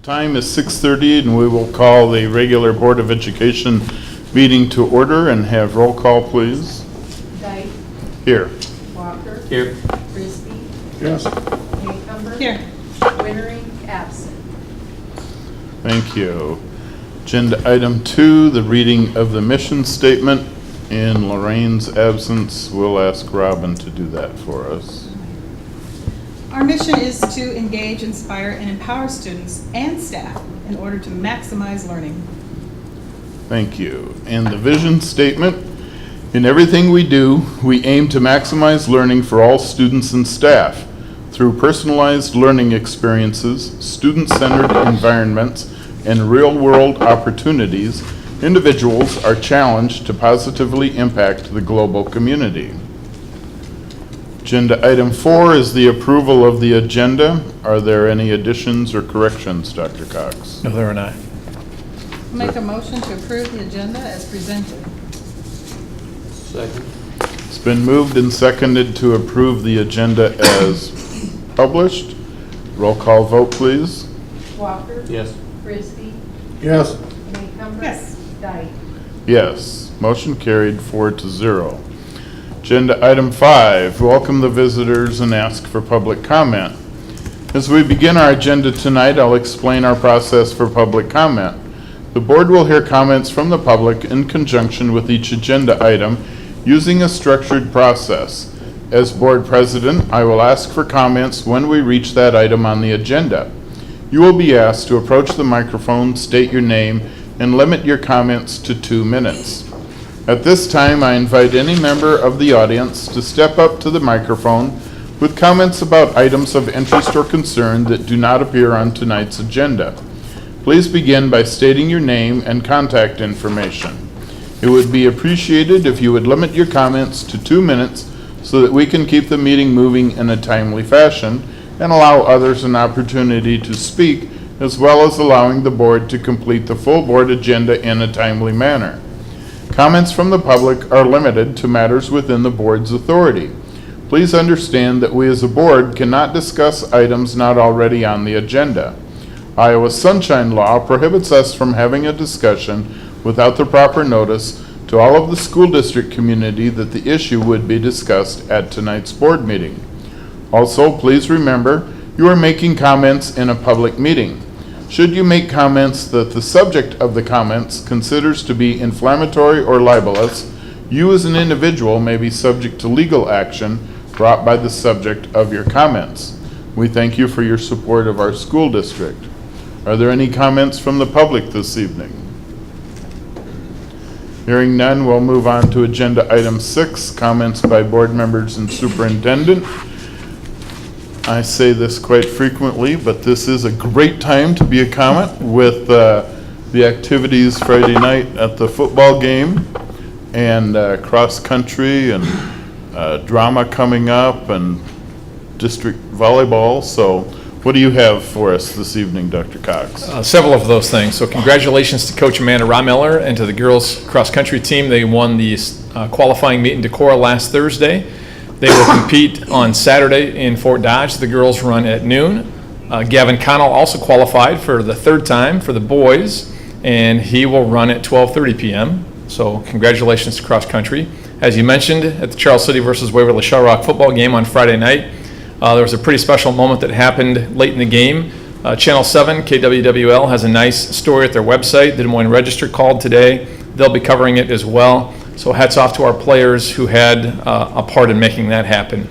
Time is 6:30 and we will call the regular Board of Education meeting to order and have roll call, please. Dyke. Here. Walker. Here. Frisbee. Yes. Maycumber. Here. Wintering, absent. Thank you. Agenda item 2, the reading of the mission statement. In Lorraine's absence, we'll ask Robin to do that for us. Our mission is to engage, inspire, and empower students and staff in order to maximize learning. Thank you. And the vision statement. In everything we do, we aim to maximize learning for all students and staff. Through personalized learning experiences, student-centered environments, and real-world opportunities, individuals are challenged to positively impact the global community. Agenda item 4 is the approval of the agenda. Are there any additions or corrections, Dr. Cox? No, there are not. Make a motion to approve the agenda as presented. Second. It's been moved and seconded to approve the agenda as published. Roll call vote, please. Walker. Yes. Frisbee. Yes. Maycumber. Yes. Dyke. Yes. Motion carried 4-0. Agenda item 5, welcome the visitors and ask for public comment. As we begin our agenda tonight, I'll explain our process for public comment. The board will hear comments from the public in conjunction with each agenda item using a structured process. As board president, I will ask for comments when we reach that item on the agenda. You will be asked to approach the microphone, state your name, and limit your comments to 2 minutes. At this time, I invite any member of the audience to step up to the microphone with comments about items of interest or concern that do not appear on tonight's agenda. Please begin by stating your name and contact information. It would be appreciated if you would limit your comments to 2 minutes so that we can keep the meeting moving in a timely fashion and allow others an opportunity to speak, as well as allowing the board to complete the full board agenda in a timely manner. Comments from the public are limited to matters within the board's authority. Please understand that we as a board cannot discuss items not already on the agenda. Iowa's Sunshine Law prohibits us from having a discussion without the proper notice to all of the school district community that the issue would be discussed at tonight's board meeting. Also, please remember, you are making comments in a public meeting. Should you make comments that the subject of the comments considers to be inflammatory or libelous, you as an individual may be subject to legal action brought by the subject of your comments. We thank you for your support of our school district. Are there any comments from the public this evening? Hearing none, we'll move on to agenda item 6, comments by board members and superintendent. I say this quite frequently, but this is a great time to be a comment with the activities Friday night at the football game and cross country and drama coming up and district volleyball. So what do you have for us this evening, Dr. Cox? Several of those things. So congratulations to Coach Amanda Rommiller and to the girls cross country team. They won the qualifying meet in Decorah last Thursday. They will compete on Saturday in Fort Dodge. The girls run at noon. Gavin Connell also qualified for the 3rd time for the boys, and he will run at 12:30 p.m. So congratulations to cross country. As you mentioned, at the Charles City versus Waverly Shell Rock football game on Friday night, there was a pretty special moment that happened late in the game. Channel 7, KWWL, has a nice story at their website. The Des Moines Register called today. They'll be covering it as well. So hats off to our players who had a part in making that happen.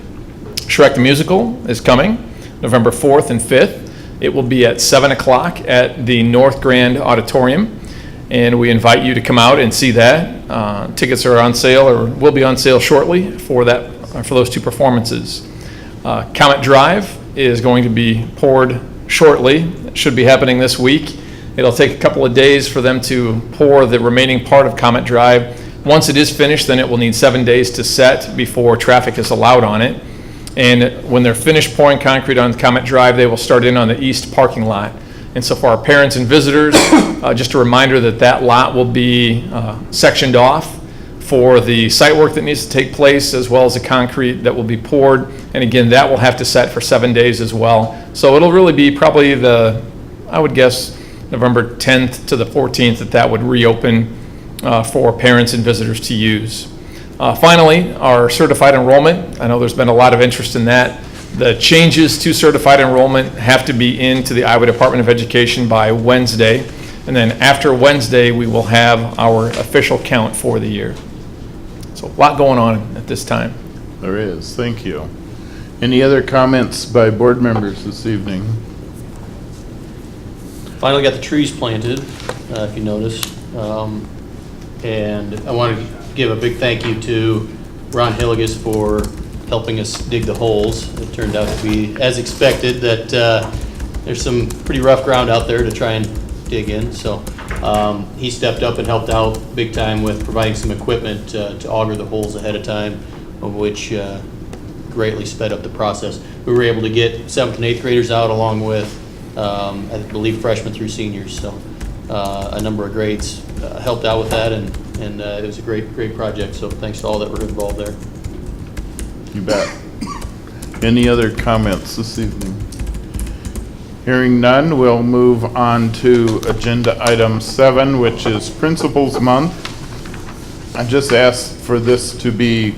Shrek the Musical is coming November 4th and 5th. It will be at 7 o'clock at the North Grand Auditorium, and we invite you to come out and see that. Tickets are on sale or will be on sale shortly for those 2 performances. Comet Drive is going to be poured shortly. It should be happening this week. It'll take a couple of days for them to pour the remaining part of Comet Drive. Once it is finished, then it will need 7 days to set before traffic is allowed on it. And when they're finished pouring concrete on Comet Drive, they will start in on the east parking lot. And so for our parents and visitors, just a reminder that that lot will be sectioned off for the site work that needs to take place, as well as the concrete that will be poured. And again, that will have to set for 7 days as well. So it'll really be probably the I would guess November 10th to the 14th, that would reopen for parents and visitors to use. Finally, our certified enrollment. I know there's been a lot of interest in that. The changes to certified enrollment have to be into the Iowa Department of Education by Wednesday. And then after Wednesday, we will have our official count for the year. So a lot going on at this time. There is, thank you. Any other comments by board members this evening? Finally got the trees planted, if you noticed. And I want to give a big thank you to Ron Hilligus for helping us dig the holes. It turned out to be, as expected, that there's some pretty rough ground out there to try and dig in. So he stepped up and helped out big time with providing some equipment to auger the holes ahead of time, of which greatly sped up the process. We were able to get 7th and 8th graders out along with, I believe, freshmen through seniors. So a number of grades helped out with that, and it was a great project. So thanks to all that were involved there. You bet. Any other comments this evening? Hearing none, we'll move on to agenda item 7, which is Principals Month. I just asked for this to be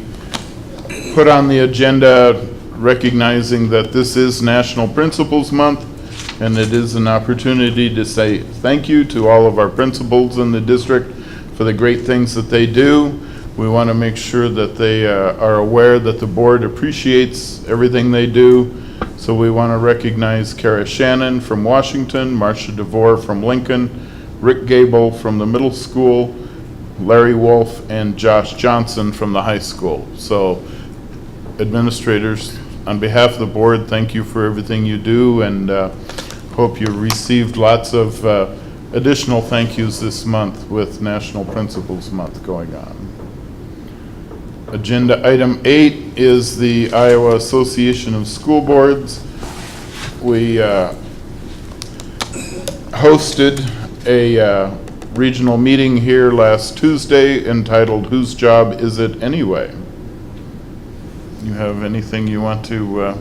put on the agenda, recognizing that this is National Principals Month, and it is an opportunity to say thank you to all of our principals in the district for the great things that they do. We want to make sure that they are aware that the board appreciates everything they do. So we want to recognize Kara Shannon from Washington, Marcia DeVore from Lincoln, Rick Gable from the middle school, Larry Wolf, and Josh Johnson from the high school. So administrators, on behalf of the board, thank you for everything you do, and hope you received lots of additional thank yous this month with National Principals Month going on. Agenda item 8 is the Iowa Association of School Boards. We hosted a regional meeting here last Tuesday entitled "Whose Job Is It Anyway?" You have anything you want to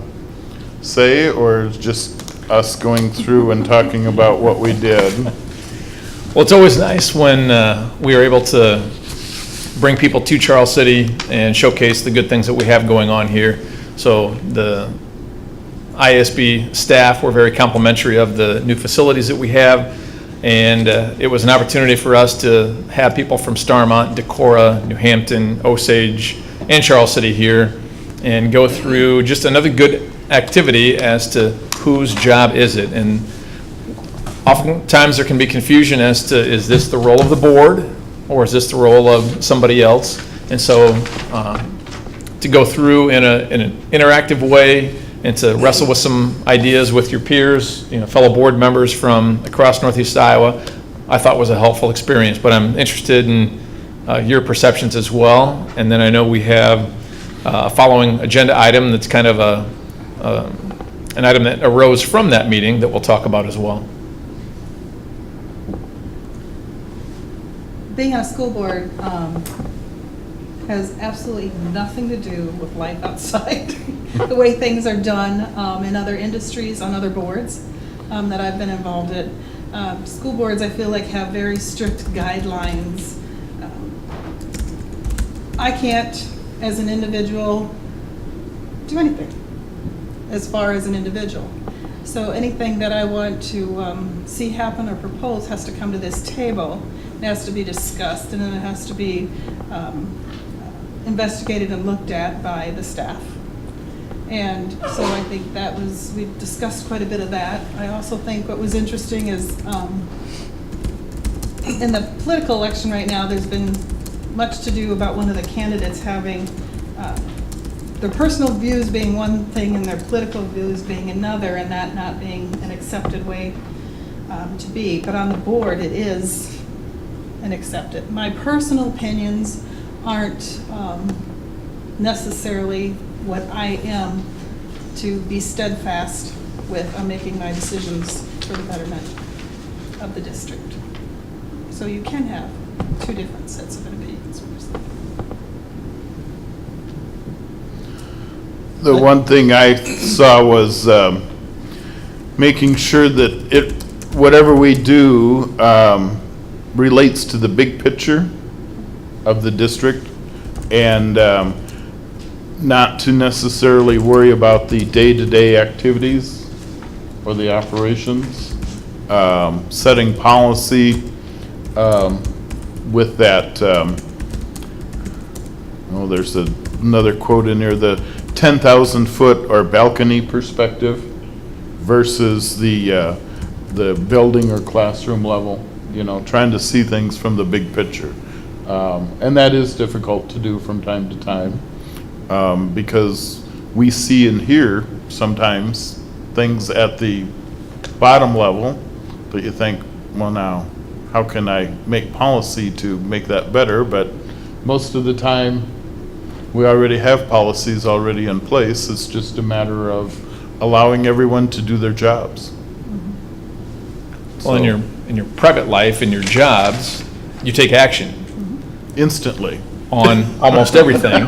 say, or just us going through and talking about what we did? Well, it's always nice when we are able to bring people to Charles City and showcase the good things that we have going on here. So the ISB staff were very complimentary of the new facilities that we have, and it was an opportunity for us to have people from Starmont, Decorah, New Hampton, Osage, and Charles City here and go through just another good activity as to whose job is it. And oftentimes there can be confusion as to, is this the role of the board or is this the role of somebody else? And so to go through in an interactive way and to wrestle with some ideas with your peers, fellow board members from across Northeast Iowa, I thought was a helpful experience. But I'm interested in your perceptions as well. And then I know we have a following agenda item that's kind of an item that arose from that meeting that we'll talk about as well. Being on a school board has absolutely nothing to do with life outside. The way things are done in other industries, on other boards that I've been involved in. School boards, I feel like, have very strict guidelines. I can't, as an individual, do anything as far as an individual. So anything that I want to see happen or propose has to come to this table. It has to be discussed, and then it has to be investigated and looked at by the staff. And so I think we discussed quite a bit of that. I also think what was interesting is in the political election right now, there's been much to do about one of the candidates having their personal views being one thing and their political views being another, and that not being an accepted way to be. But on the board, it is an accepted. My personal opinions aren't necessarily what I am to be steadfast with on making my decisions for the betterment of the district. So you can have two different sets of opinions. The one thing I saw was making sure that whatever we do relates to the big picture of the district, and not to necessarily worry about the day-to-day activities or the operations, setting policy with that, there's another quote in here, the 10,000 foot or balcony perspective versus the building or classroom level, trying to see things from the big picture. And that is difficult to do from time to time, because we see and hear sometimes things at the bottom level that you think, well, now, how can I make policy to make that better? But most of the time, we already have policies already in place. It's just a matter of allowing everyone to do their jobs. Well, in your private life, in your jobs, you take action Instantly. on almost everything.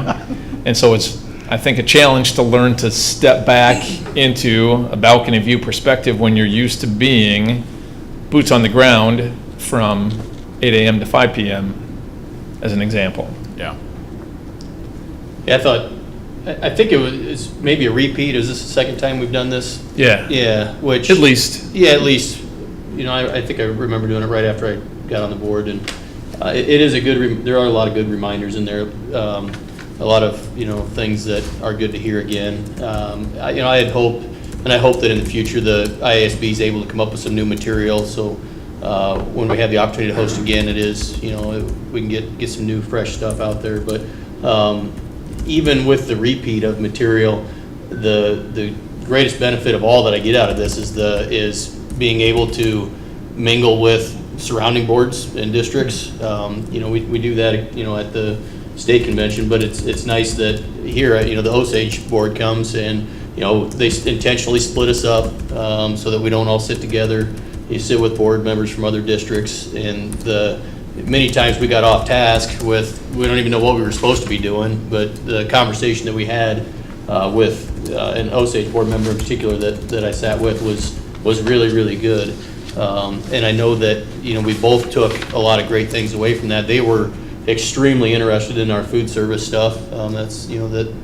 And so it's, I think, a challenge to learn to step back into a balcony view perspective when you're used to being boots on the ground from 8 a.m. to 5 p.m., as an example. Yeah. Yeah, I think it's maybe a repeat. Is this the second time we've done this? Yeah. Yeah, which. At least. Yeah, at least. I think I remember doing it right after I got on the board, and it is a good, there are a lot of good reminders in there. A lot of, things that are good to hear again. I had hoped, and I hope that in the future, the IASB is able to come up with some new material, so when we have the opportunity to host again, it is, we can get some new, fresh stuff out there. But even with the repeat of material, the greatest benefit of all that I get out of this is being able to mingle with surrounding boards and districts. We do that, at the state convention, but it's nice that here, the Osage board comes and, they intentionally split us up so that we don't all sit together. You sit with board members from other districts, and many times we got off task with, we don't even know what we were supposed to be doing, but the conversation that we had with an Osage board member in particular that I sat with was really, really good. And I know that, we both took a lot of great things away from that. They were extremely interested in our food service stuff. That's, that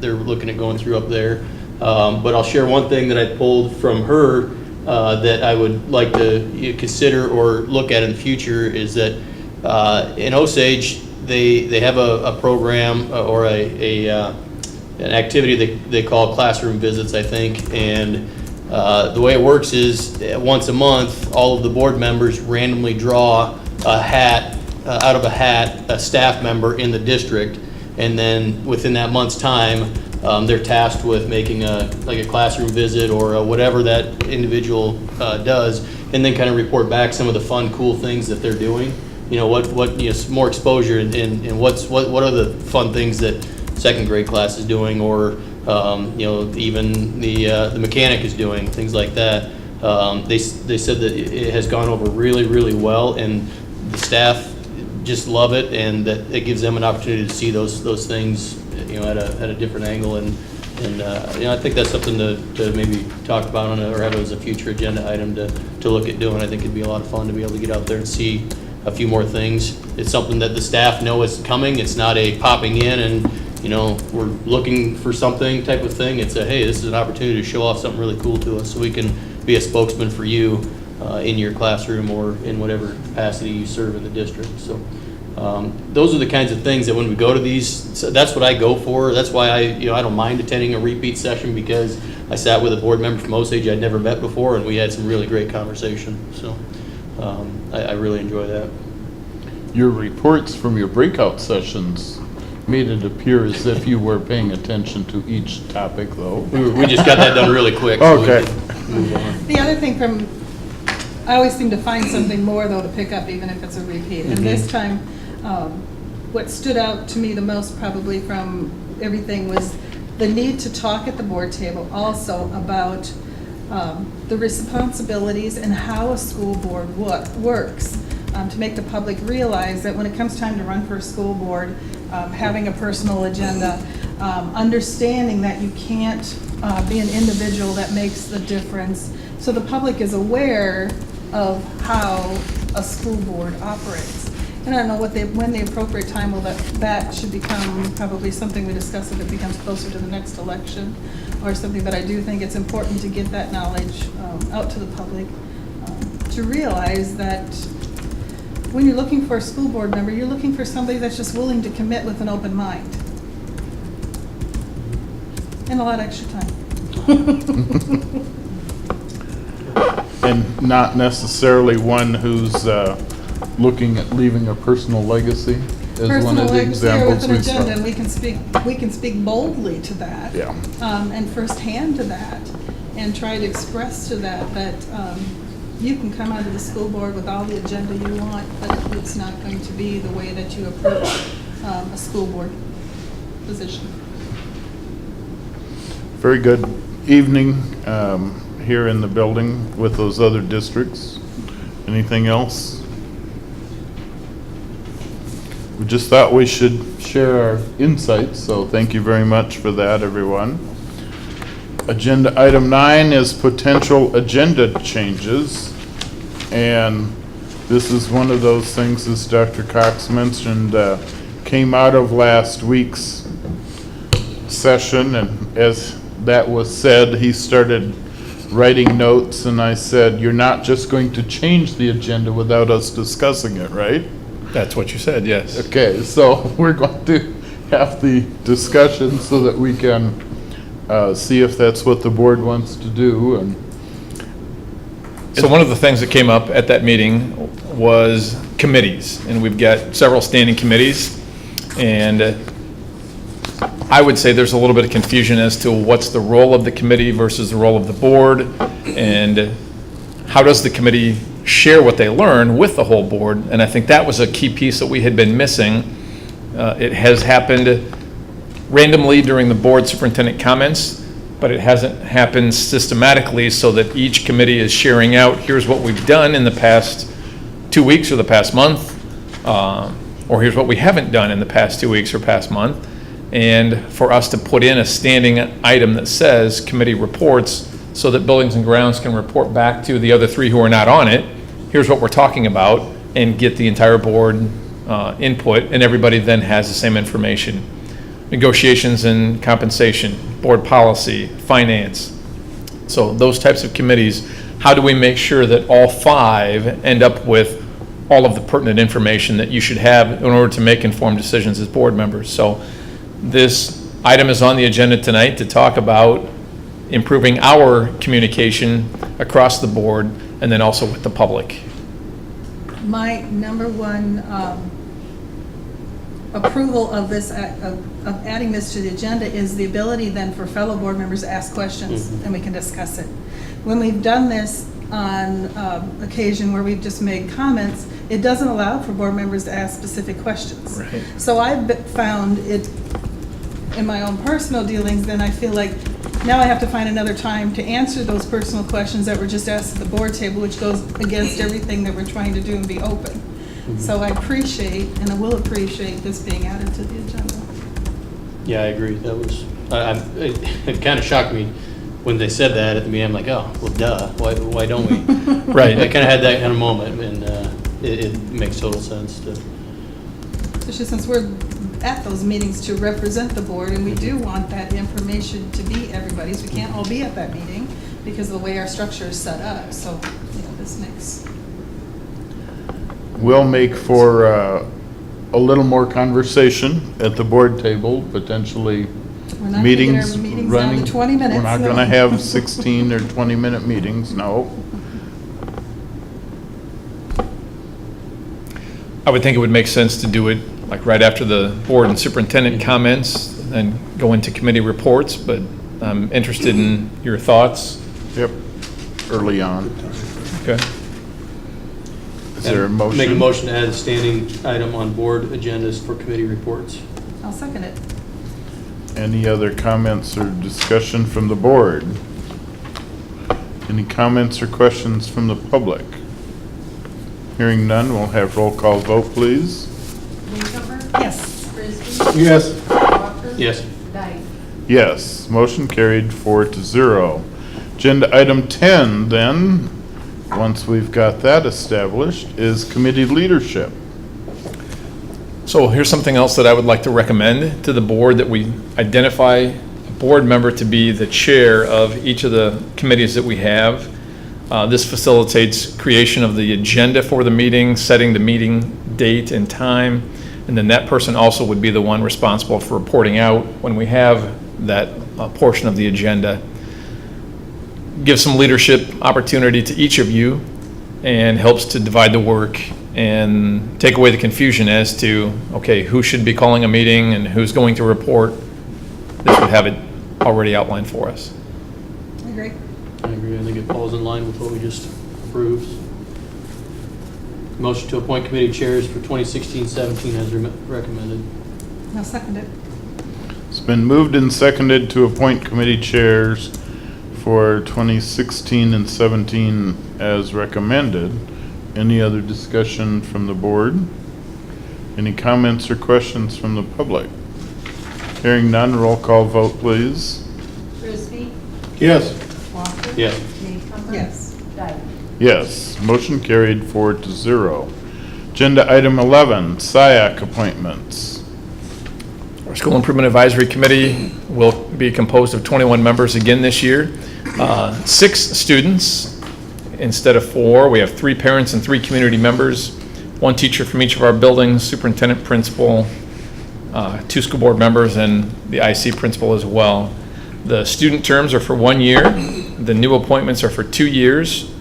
they're looking at going through up there. But I'll share one thing that I pulled from her that I would like to consider or look at in the future is that in Osage, they have a program or an activity they call classroom visits, I think. And the way it works is once a month, all of the board members randomly draw a hat, out of a hat, a staff member in the district. And then within that month's time, they're tasked with making a classroom visit or whatever that individual does, and then kind of report back some of the fun, cool things that they're doing. More exposure and what are the fun things that second grade class is doing, or even the mechanic is doing, things like that. They said that it has gone over really, really well, and the staff just love it, and that it gives them an opportunity to see those things, at a different angle, and I think that's something to maybe talk about or have as a future agenda item to look at doing. I think it'd be a lot of fun to be able to get out there and see a few more things. It's something that the staff know is coming. It's not a popping in and we're looking for something type of thing. It's hey, this is an opportunity to show off something really cool to us, so we can be a spokesman for you in your classroom or in whatever capacity you serve in the district. So those are the kinds of things that when we go to these, so that's what I go for. That's why I don't mind attending a repeat session, because I sat with a board member from Osage I'd never met before, and we had some really great conversation. So I really enjoy that. Your reports from your breakout sessions made it appear as if you were paying attention to each topic, though. We just got that done really quick. So Okay. we could move on. The other thing I always seem to find something more though to pick up, even if it's a repeat. And this time, what stood out to me the most probably from everything was the need to talk at the board table also about the responsibilities and how a school board works, to make the public realize that when it comes time to run for a school board, having a personal agenda, understanding that you can't be an individual that makes the difference. So the public is aware of how a school board operates. And I don't know when the appropriate time will that should become probably something we discuss if it becomes closer to the next election or something, but I do think it's important to get that knowledge out to the public, to realize that when you're looking for a school board member, you're looking for somebody that's just willing to commit with an open mind. And a lot of extra time. And not necessarily one who's looking at leaving a personal legacy as one Personal of the legacy or examples with an we agenda, saw. and we can speak boldly to that. Yeah. And firsthand to that, and try to express to that you can come out of the school board with all the agenda you want, but it's not going to be the way that you approach a school board position. Very good evening here in the building with those other districts. Anything else? We just thought we should share our insights, so thank you very much for that, everyone. Agenda item 9 is potential agenda changes. And this is one of those things, as Dr. Cox mentioned, came out of last week's session. And as that was said, he started writing notes, and I said, "You're not just going to change the agenda without us discussing it, right?" That's what you said, yes. Okay, so we're going to have the discussion so that we can see if that's what the board wants to do. And So one of the things that came up at that meeting was committees, and we've got several standing committees, and I would say there's a little bit of confusion as to what's the role of the committee versus the role of the board, and how does the committee share what they learn with the whole board, and I think that was a key piece that we had been missing. It has happened randomly during the board superintendent comments, but it hasn't happened systematically so that each committee is sharing out, here's what we've done in the past 2 weeks or the past month, or here's what we haven't done in the past 2 weeks or past month. And for us to put in a standing item that says committee reports so that Buildings and Grounds can report back to the other 3 who are not on it, here's what we're talking about, and get the entire board input, and everybody then has the same information. Negotiations and compensation, board policy, finance. So those types of committees, how do we make sure that all 5 end up with all of the pertinent information that you should have in order to make informed decisions as board members? So this item is on the agenda tonight to talk about improving our communication across the board and then also with the public. My number one approval of this, of adding this to the agenda is the ability then for fellow board members to ask questions, and we can discuss it. When we've done this on occasion where we've just made comments, it doesn't allow for board members to ask specific questions. Right. So I've found it, in my own personal dealings, then I feel like now I have to find another time to answer those personal questions that were just asked at the board table, which goes against everything that we're trying to do and be open. So I appreciate, and I will appreciate this being added to the agenda. Yeah, I agree. That was, it kind of shocked me when they said that at the meeting. I'm like, oh, well, duh, why don't we? Right. I kind of had that kind of moment, and it makes total sense to. Especially since we're at those meetings to represent the board, and we do want that information to be everybody's. We can't all be at that meeting because of the way our structure is set up, so, this makes. will make for a little more conversation at the board table, potentially We're not gonna get our meetings meetings running. down to 20 minutes. We're not no. going to have 16 or 20-minute meetings, no. I would think it would make sense to do it like right after the board and superintendent comments and go into committee reports, but I'm interested in your thoughts. Yep, early on. Okay. Is there a motion? Make a motion to add a standing item on board agendas for committee reports. I'll second it. Any other comments or discussion from the board? Any comments or questions from the public? Hearing none, we'll have roll call vote, please. Newcomer? Yes. Frisbee? Yes. Walker? Yes. Dyke? Yes, motion carried 4-0. Agenda item 10 then once we've got that established, is committee leadership. So here's something else that I would like to recommend to the board, that we identify a board member to be the chair of each of the committees that we have. This facilitates creation of the agenda for the meeting, setting the meeting date and time, and then that person also would be the one responsible for reporting out when we have that portion of the agenda. Give some leadership opportunity to each of you, and helps to divide the work and take away the confusion as to, okay, who should be calling a meeting and who's going to report. This would have it already outlined for us. I agree. I agree. I think it falls in line with what we just approved. Motion to appoint committee chairs for 2016-17 as recommended. I'll second it. It's been moved and seconded to appoint committee chairs for 2016 and 17 as recommended. Any other discussion from the board? Any comments or questions from the public? Hearing none, roll call vote, please. Frisbee, Yes. Walker. Yes. Maycumber. Yes. Dyke. Yes, motion carried 4-0. Agenda item 11, SiAC appointments. Our School Improvement Advisory Committee will be composed of 21 members again this year. 6 students instead of 4. We have 3 parents and 3 community members, 1 teacher from each of our buildings, superintendent, principal, 2 school board members, and the IC principal as well. The student terms are for 1 year. The new appointments are for 2 years.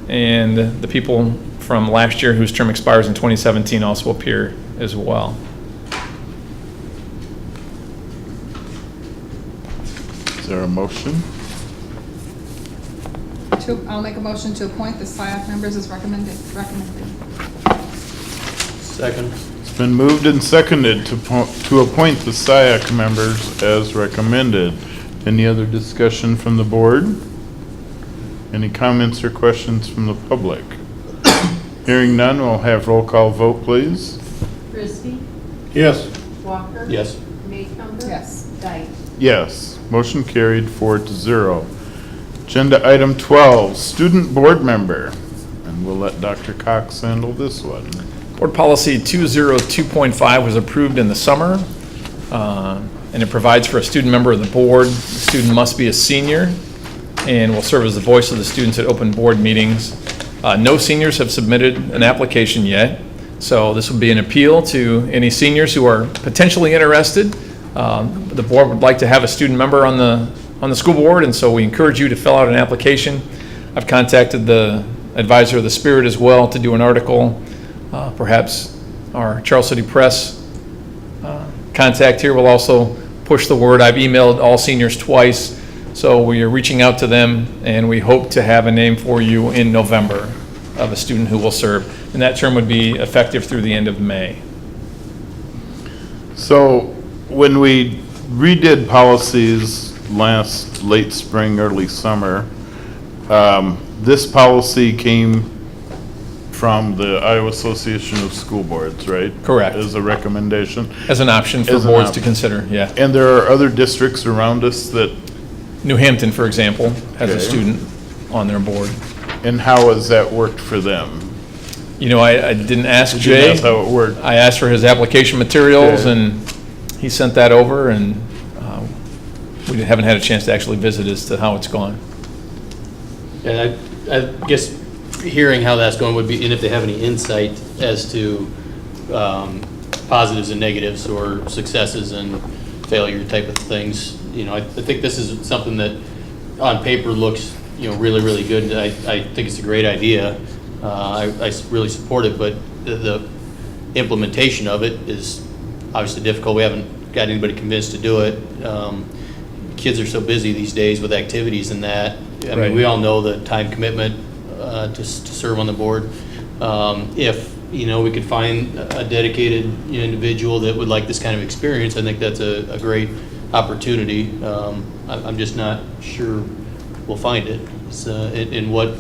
And the people from last year whose term expires in 2017 also appear as well. Is there a motion? I'll make a motion to appoint the SiAC members as recommended. Second. It's been moved and seconded to appoint the SiAC members as recommended. Any other discussion from the board? Any comments or questions from the public? Hearing none, we'll have roll call vote, please. Frisbee, Yes. Walker. Yes. Maycumber. Yes. Dyke. Yes, motion carried 4-0. Agenda item 12, student board member. And we'll let Dr. Cox handle this one. Board Policy 202.5 was approved in the summer, and it provides for a student member of the board. The student must be a senior and will serve as the voice of the students at open board meetings. No seniors have submitted an application yet, so this would be an appeal to any seniors who are potentially interested. The board would like to have a student member on the school board, and so we encourage you to fill out an application. I've contacted the advisor of the Spirit as well to do an article. Perhaps our Charles City Press contact here will also push the word. I've emailed all seniors twice, so we are reaching out to them, and we hope to have a name for you in November of a student who will serve. And that term would be effective through the end of May. So when we redid policies last late spring, early summer, this policy came from the Iowa Association of School Boards, right? Correct. As a recommendation. As an option for As an boards to option. consider, yeah. And there are other districts around us that, New Hampton, for example, has a Okay. student on their board. and how has that worked for them? You know, I didn't ask Did you Jay. ask how it worked? I asked for his application materials, Okay. and he sent that over, and we haven't had a chance to actually visit as to how it's gone. And I guess hearing how that's going would be, and if they have any insight as to positives and negatives or successes and failure type of things, you know, I think this is something that on paper looks, you know, really, really good. And I think it's a great idea. I really support it, but the implementation of it is obviously difficult. We haven't got anybody convinced to do it. Kids are so busy these days with activities and that. I mean, Right. we all know the time commitment to serve on the board. If, you know, we could find a dedicated individual that would like this kind of experience, I think that's a great opportunity. I'm just not sure we'll find it. So, and what,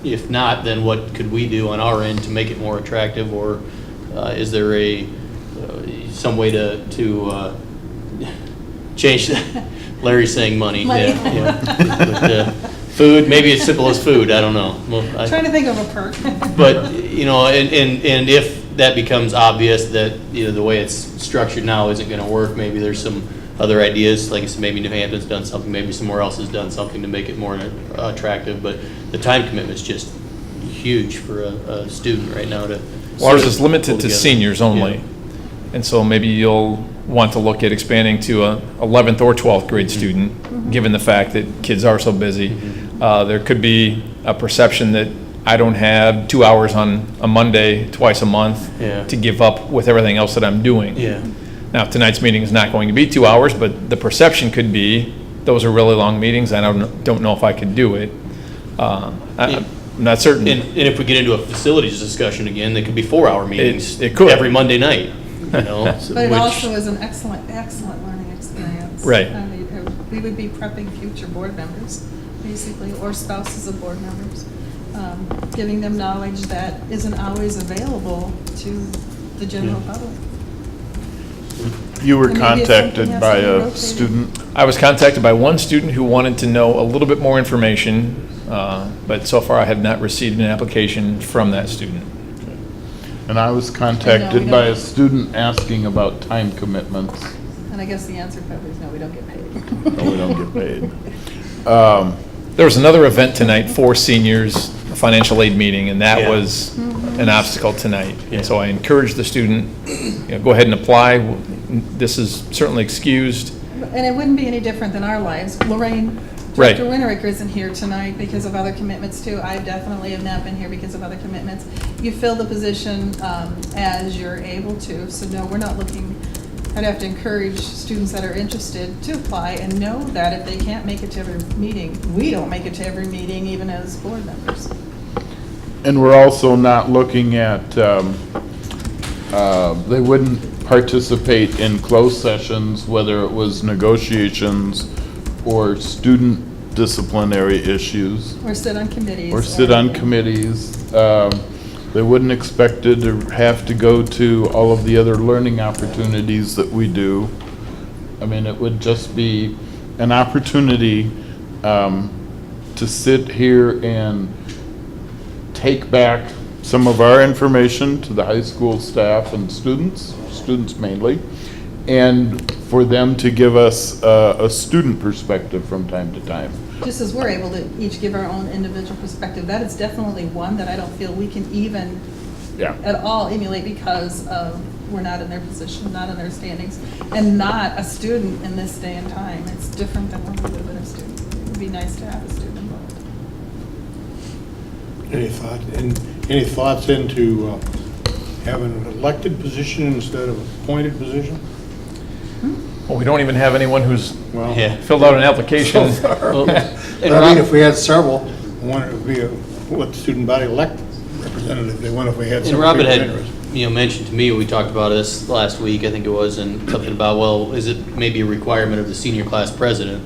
if not, then what could we do on our end to make it more attractive? Or is there some way to change Larry's saying money? Money. Yeah, yeah. Food, maybe as simple as food, I don't know. Well, I- Trying to think of a perk. But, and if that becomes obvious that, the way it's structured now isn't gonna work, maybe there's some other ideas, like I said, maybe New Hampton's done something, maybe somewhere else has done something to make it more attractive, but the time commitment's just huge for a student right now to. Well, ours is pull limited to together. seniors only. Yeah. And so maybe you'll want to look at expanding to a 11th or 12th grade student, given the fact that kids are so busy. There could be a perception that I don't have 2 hours on a Monday, twice a month, Yeah. to give up with everything else that I'm doing. Yeah. Now, tonight's meeting is not going to be 2 hours, but the perception could be, those are really long meetings, and I don't know if I could do it. I'm not certain. And if we get into a facilities discussion again, they could be 4-hour meetings. it could. Every Monday night, so- But it which- also is an excellent learning experience. Right. I mean, we would be prepping future board members, basically, or spouses of board members, giving them knowledge that isn't always available to the general public. You were And maybe it's something contacted has by to be a rotated. student. I was contacted by one student who wanted to know a little bit more information, but so far I have not received an application from that student. And I was we contacted by a don't. student asking about time commitments. And I guess the answer probably is no, we don't get paid. No, we don't get paid. There was another event tonight for seniors, a financial aid meeting, and that Yeah. was an obstacle tonight. Yeah. And so I encouraged the student, go ahead and apply. This is certainly excused. And it wouldn't be any different than our lives. Lorraine, Right. Director Winterick isn't here tonight because of other commitments too. I definitely have not been here because of other commitments. You fill the position as you're able to, so no, we're not looking, I'd have to encourage students that are interested to apply and know that if they can't make it to every meeting, we don't make it to every meeting, even as board members. And we're also not looking at, they wouldn't participate in closed sessions, whether it was negotiations or student disciplinary issues, Or sit on committees. or sit on committees. They wouldn't expected to have to go to all of the other learning opportunities that we do. I mean, it would just be an opportunity to sit here and take back some of our information to the high school staff and students mainly, and for them to give us a student perspective from time to time. Just as we're able to each give our own individual perspective, that is definitely one that I don't feel we can even Yeah. at all emulate because of, we're not in their position, not in their standings, and not a student in this day and time. It's different than when we would have been a student. It would be nice to have a student involved. Any thoughts into having an elected position instead of appointed position? Well, we don't even have anyone who's Well, Yeah. filled out an application. Well, But and I mean, Rob- if we had several, one would be what student body elect representative they want if we had And some Robin people had, interested. mentioned to me, we talked about this last week, I think it was, and something about, well, is it maybe a requirement of the senior class president,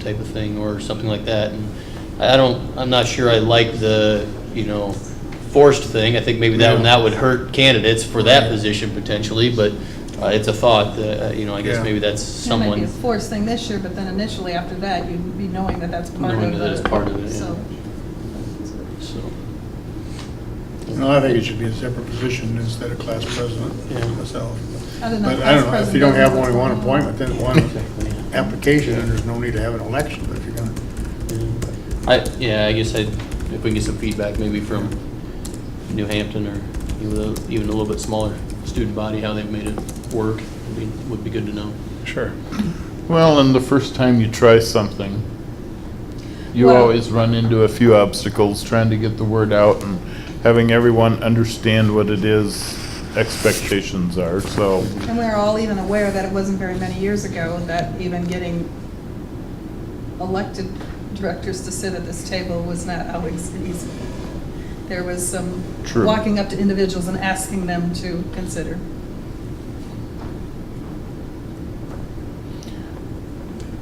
type of thing, or something like that. And I'm not sure I like the, forced thing. I think maybe that would hurt candidates for that position potentially, but it's a thought, that, I guess Yeah. maybe that's It might be someone. a forced thing this year, but then initially after that, you'd be knowing that that's part of it. Knowing that it's part of it, yeah. So, So, No, I think it should be a separate position instead of class president Yeah. myself. I don't know. But I don't know, class if you don't have president only one doesn't- appointment, then one application, and there's no need to have an election, but if you're gonna. I guess if we can get some feedback maybe from New Hampton or even a little bit smaller student body, how they've made it work, would be good to know. Sure. Well, and the first time you try something, you Well- always run into a few obstacles trying to get the word out and having everyone understand what it is expectations are, so. And we're all even aware that it wasn't very many years ago that even getting elected directors to sit at this table was not always easy. There was some True. walking up to individuals and asking them to consider.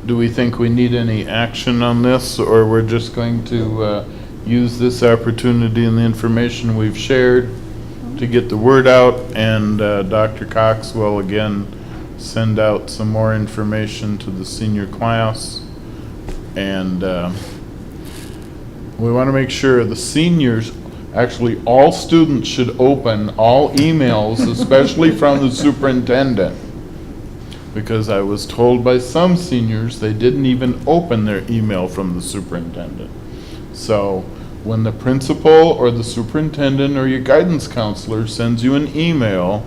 Do we think we need any action on this, or we're just going to use this opportunity and the information we've shared to get the word out, and Dr. Cox will again send out some more information to the senior class, and We want to make sure the seniors, actually, all students should open all emails, especially from the superintendent. Because I was told by some seniors, they didn't even open their email from the superintendent. So when the principal or the superintendent or your guidance counselor sends you an email,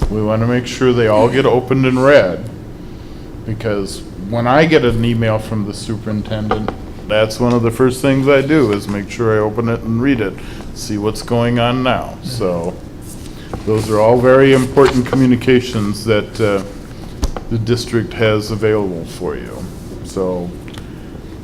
we want to make sure they all get opened and read. Because when I get an email from the superintendent, that's one of the first things I do, is make sure I open it and read it, see what's going on now. So those are all very important communications that the district has available for you. So,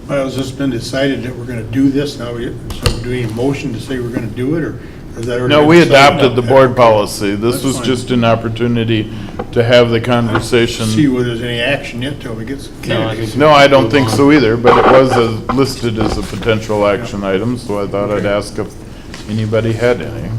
Well, has this been decided that we're gonna do this now? So we're doing a motion to say we're gonna do it, or is that already? no, we been decided? adopted the board policy. This That's was fine. just an opportunity to have the See conversation. whether there's any action yet till we get some candidates. No, I don't think so either, but it was listed as a potential action item, so I thought I'd ask if anybody had any.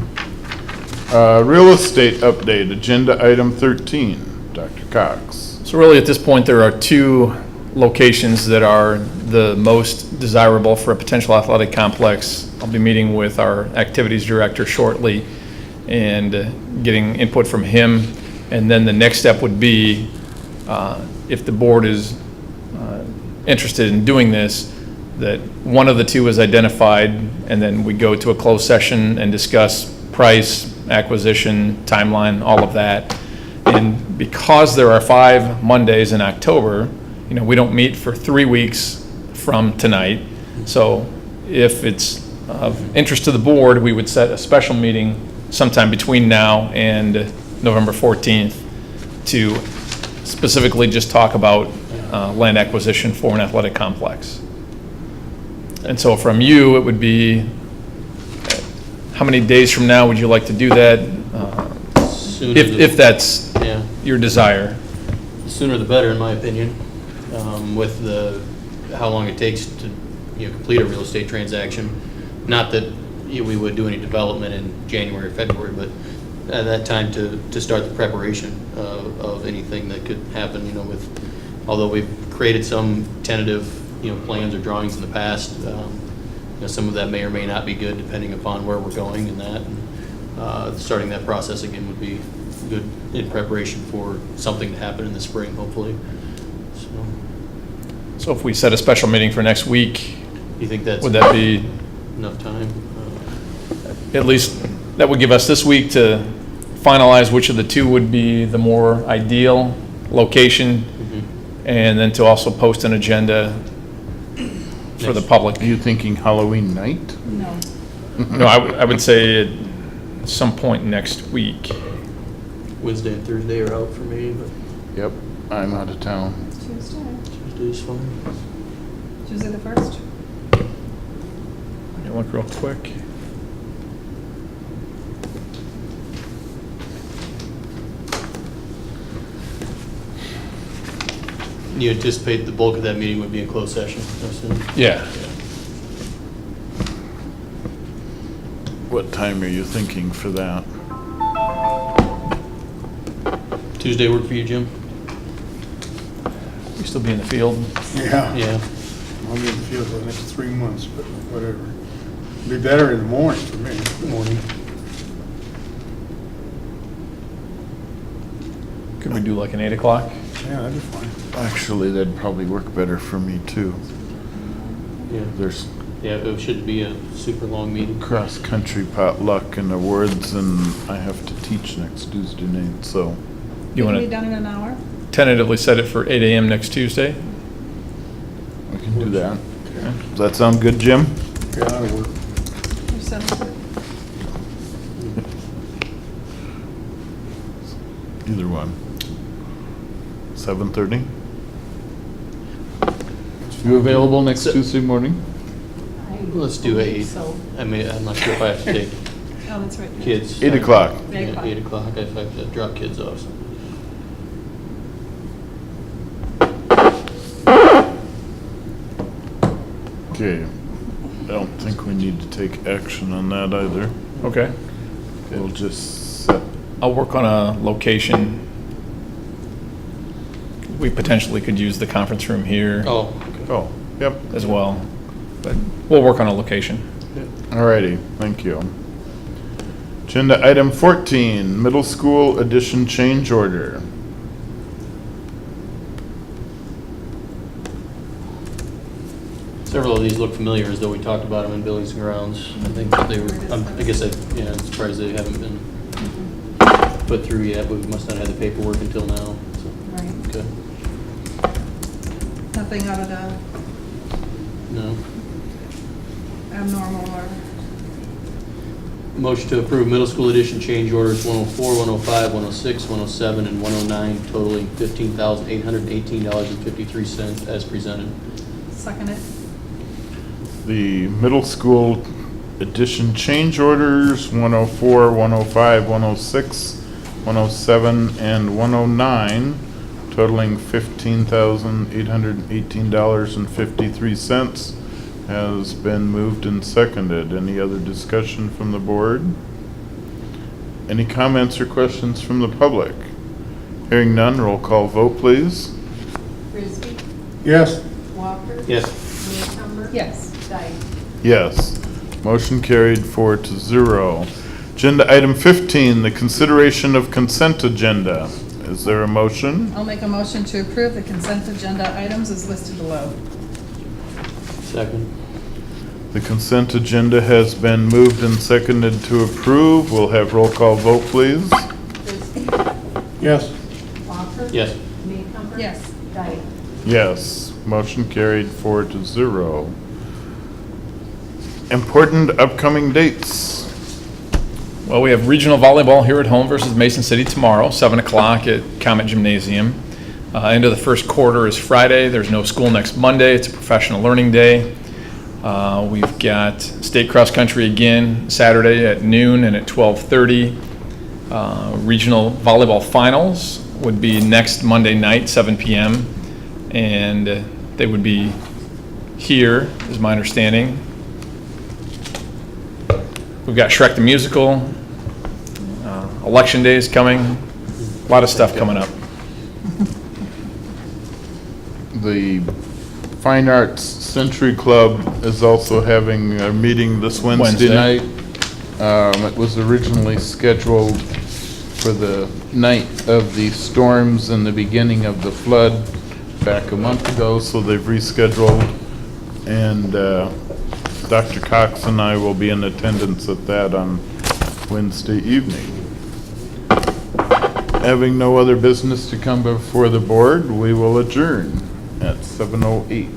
Real estate update, agenda item 13, Dr. Cox. So really, at this point, there are two locations that are the most desirable for a potential athletic complex. I'll be meeting with our activities director shortly and getting input from him. And then the next step would be, if the board is interested in doing this, that one of the two is identified, and then we go to a closed session and discuss price, acquisition, timeline, all of that. And because there are 5 Mondays in October, we don't meet for 3 weeks from tonight. So if it's of interest to the board, we would set a special meeting sometime between now and November 14th to specifically just talk about land acquisition for an athletic complex. And so from you, it would be, how many days from now would you like to do that? Sooner the- If that's Yeah, your desire. the sooner the better, in my opinion, with how long it takes to, complete a real estate transaction. Not that we would do any development in January, or February, but at that time to start the preparation of anything that could happen, although we've created some tentative, plans or drawings in the past, some of that may or may not be good depending upon where we're going and that. Starting that process again would be good in preparation for something to happen in the spring, hopefully. So, So if we set a special meeting for next week, you think that's would that be, enough time? at least, that would give us this week to finalize which of the two would be the more ideal location, and then to also post an agenda for the public. Are you thinking Halloween night? No. No, I would say at some point next week. Wednesday and Thursday are out for me, but Yep, I'm out of town. Tuesday. Tuesday's fine. Tuesday the 1st? Let me look real quick. You anticipate the bulk of that meeting would be in closed session, I assume? Yeah. What time are you thinking for that? Tuesday work for you, Jim? You still be in the field? Yeah, Yeah. I'll be in the field for the next 3 months, but whatever. Be better in the morning for me. Morning. Could we do like an 8 o'clock? Yeah, that'd be fine. Actually, that'd probably work better for me too. Yeah. There's Yeah, it shouldn't be a super long meeting. cross-country potluck and awards, and I have to teach next Tuesday night, so You Can want be to done in an hour? tentatively set it for 8 a.m. next Tuesday? we can do that. Does that sound good, Jim? Yeah, that'll work. Or 7:30? Either one. 7:30? You available next So- Tuesday morning? Let's do believe 8. so. I mean, I'm not sure if I have to take Oh, that's right. kids. 8 o'clock. Yeah, 8 o'clock. 8 o'clock, if I have to drop kids off. So. Okay. I don't think we need to take action on that either. Okay. We'll just set, I'll work on a location. We potentially could use the conference room here Oh, okay. oh, yep. as well. But we'll work on a location. All righty, thank you. Agenda item 14, middle school addition change order. Several of these look familiar, as though we talked about them in Buildings and Grounds. I think that they were, I guess, I'm surprised they haven't been put through yet, but we must not have the paperwork until now, so, Right. okay. Nothing out of the No. abnormal or, Motion to approve middle school addition change orders 104, 105, 106, 107, and 109 totaling $15,818.53 as presented. second it. The middle school addition change orders, 104, 105, 106, 107, and 109, totaling $15,818.53, has been moved and seconded. Any other discussion from the board? Any comments or questions from the public? Hearing none, roll call vote, please. Frisbee. Yes. Walker. Yes. Newcomber. Yes. Dyke. Yes. Motion carried 4-0. Agenda item 15, the consideration of consent agenda. Is there a motion? I'll make a motion to approve the consent agenda items as listed below. Second. The consent agenda has been moved and seconded to approve. We'll have roll call vote, please. Frisbee. Yes. Walker. Yes. Newcomber. Yes. Dyke. Yes. Motion carried 4-0. Important upcoming dates. Well, we have regional volleyball here at home versus Mason City tomorrow, 7 o'clock at Comet Gymnasium. End of the first quarter is Friday. There's no school next Monday. It's a professional learning day. We've got state cross country again Saturday at noon and at 12:30. Regional volleyball finals would be next Monday night, 7 p.m. And they would be here, is my understanding. We've got Shrek the Musical. Election Day is coming. A lot of stuff coming up. The Fine Arts Century Club is also having a meeting this Wednesday night. It was originally scheduled for the night of the storms and the beginning of the flood back a month ago, so they've rescheduled. And Dr. Cox and I will be in attendance at that on Wednesday evening. Having no other business to come before the board, we will adjourn at 7:08.